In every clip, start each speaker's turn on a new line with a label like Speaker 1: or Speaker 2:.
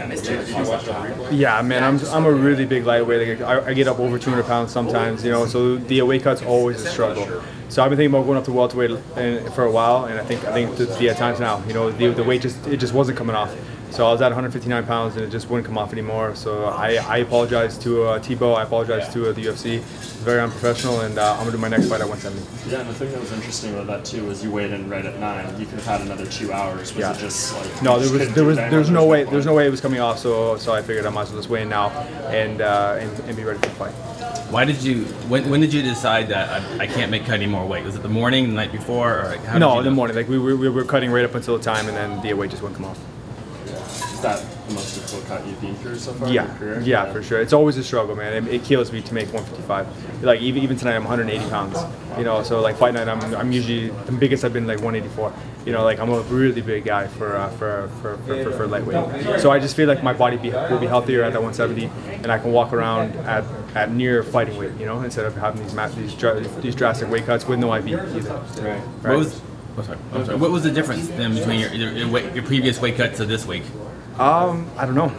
Speaker 1: Yeah, man, I'm a really big lightweight. Like, I get up over 200 pounds sometimes, you know. So the weight cut's always a struggle. So I've been thinking about going up to welterweight for a while, and I think the time's now. You know, the weight just wasn't coming off. So I was at 159 pounds, and it just wouldn't come off anymore. So I apologize to Thibault. I apologize to the UFC. It's very unprofessional, and I'm gonna do my next fight at 170.
Speaker 2: Yeah, and the thing that was interesting about that too was you weighed in right at 9. You could have had another 2 hours. Was it just like
Speaker 1: no? There was no way. There's no way it was coming off. So I figured I might as well just weigh in now and be ready for the fight.
Speaker 3: Why did you? When did you decide that I can't make cut any more weight? Was it the morning, the night before, or how
Speaker 1: no, the morning. Like we were cutting right up until the time, and then the weight just wouldn't come off.
Speaker 2: Is that the most difficult cut you've been through so far in your career?
Speaker 1: Yeah, for sure. It's always a struggle, man. It kills me to make 155. Like even tonight, I'm 180 pounds. You know, so like fight night, I'm usually the biggest I've been like 184. You know, like I'm a really big guy for lightweight. So I just feel like my body will be healthier at that 170, and I can walk around at near fighting weight. You know, instead of having these drastic weight cuts with no IV either.
Speaker 3: Right. What was the difference then between your previous weight cut to this week?
Speaker 1: I don't know.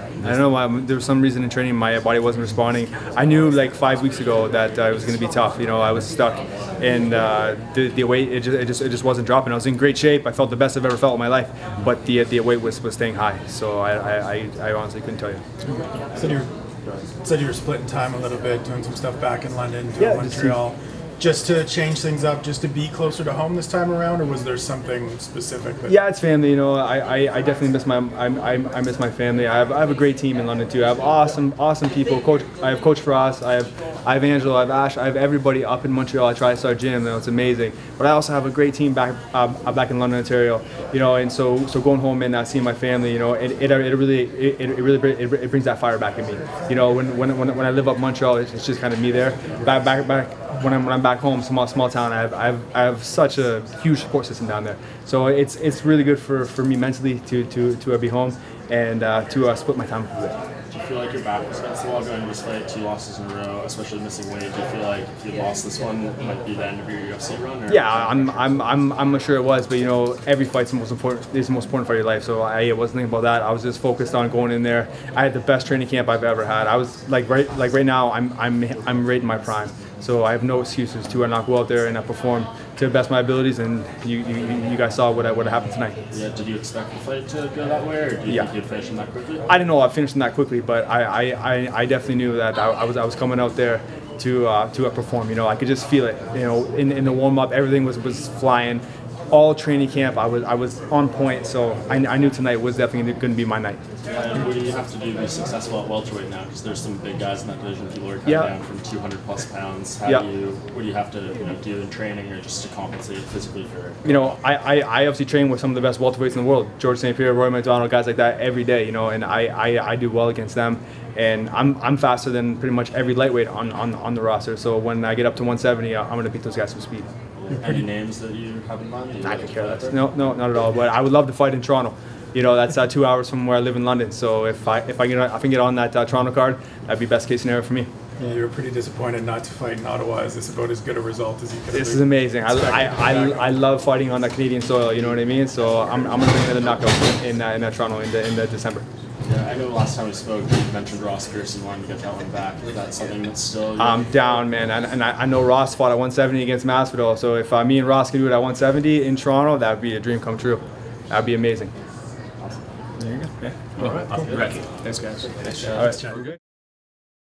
Speaker 1: There was some reason in training my body wasn't responding. I knew like 5 weeks ago that it was going to be tough. You know, I was stuck, and the weight it just wasn't dropping. I was in great shape. I felt the best I've ever felt in my life, but the weight was staying high. So I honestly couldn't tell you.
Speaker 4: Said you were splitting time a little bit, doing some stuff back in London, doing Montreal. Just to change things up, just to be closer to home this time around, or was there something specific?
Speaker 1: Yeah, it's family. You know, I definitely miss I miss my family. I have a great team in London too. I have awesome people. I have Coach Frost. I have Angelo. I have Ash. I have everybody up in Montreal. I try to start gym. You know, it's amazing. But I also have a great team back in London, Ontario. You know, and so going home and seeing my family, you know, it really brings that fire back in me. You know, when I live up Montreal, it's just kind of me there. Back. When I'm back home, small town, I have such a huge support system down there. So it's really good for me mentally to be home and to split my time with it.
Speaker 2: Do you feel like your back was against the wall going into this fight, 2 losses in a row, especially missing weight? Do you feel like if you lost this one, it might be the end of your UFC run? Or
Speaker 1: yeah, I'm sure it was, but you know, every fight's the most important. It's the most important fight of your life. So I wasn't thinking about that. I was just focused on going in there. I had the best training camp I've ever had. I was like right now, I'm right in my prime. So I have no excuses to not go out there and perform to the best of my abilities, and you guys saw what happened tonight.
Speaker 2: Yeah, did you expect the fight to go that way, or did you think you'd finish him that quickly?
Speaker 1: I didn't know I'd finish him that quickly, but I definitely knew that I was coming out there to perform. You know, I could just feel it. You know, in the warm up, everything was flying. All training camp, I was on point, so I knew tonight was definitely going to be my night.
Speaker 2: And what do you have to do to be successful at welterweight now? Because there's some big guys in that division. People are cutting down from 200+ pounds. What do you have to do in training, or just to compensate physically for?
Speaker 1: You know, I obviously train with some of the best welterweights in the world, George St. Pierre, Roy McDonald, guys like that every day. You know, and I do well against them, and I'm faster than pretty much every lightweight on the roster. So when I get up to 170, I'm going to beat those guys with speed.
Speaker 2: Any names that you have in mind?
Speaker 1: I could care less. No, not at all. But I would love to fight in Toronto. You know, that's 2 hours from where I live in London. So if I can get on that Toronto card, that'd be best case scenario for me.
Speaker 4: Yeah, you were pretty disappointed not to fight in Ottawa. Is this about as good a result as you could have?
Speaker 1: This is amazing. I love fighting on that Canadian soil. You know what I mean? So I'm gonna bring another knockout in Toronto in December.
Speaker 2: Yeah, I know last time we spoke, you mentioned Ross Pearson wanting to get that one back. Is that something that's still?
Speaker 1: I'm down, man. And I know Ross fought at 170 against Masvidal. So if me and Ross can do it at 170 in Toronto, that would be a dream come true. That would be amazing.
Speaker 3: Awesome. There you go.
Speaker 4: All right, cool.
Speaker 3: Right.
Speaker 4: Thanks, guys.
Speaker 1: All right. We're good.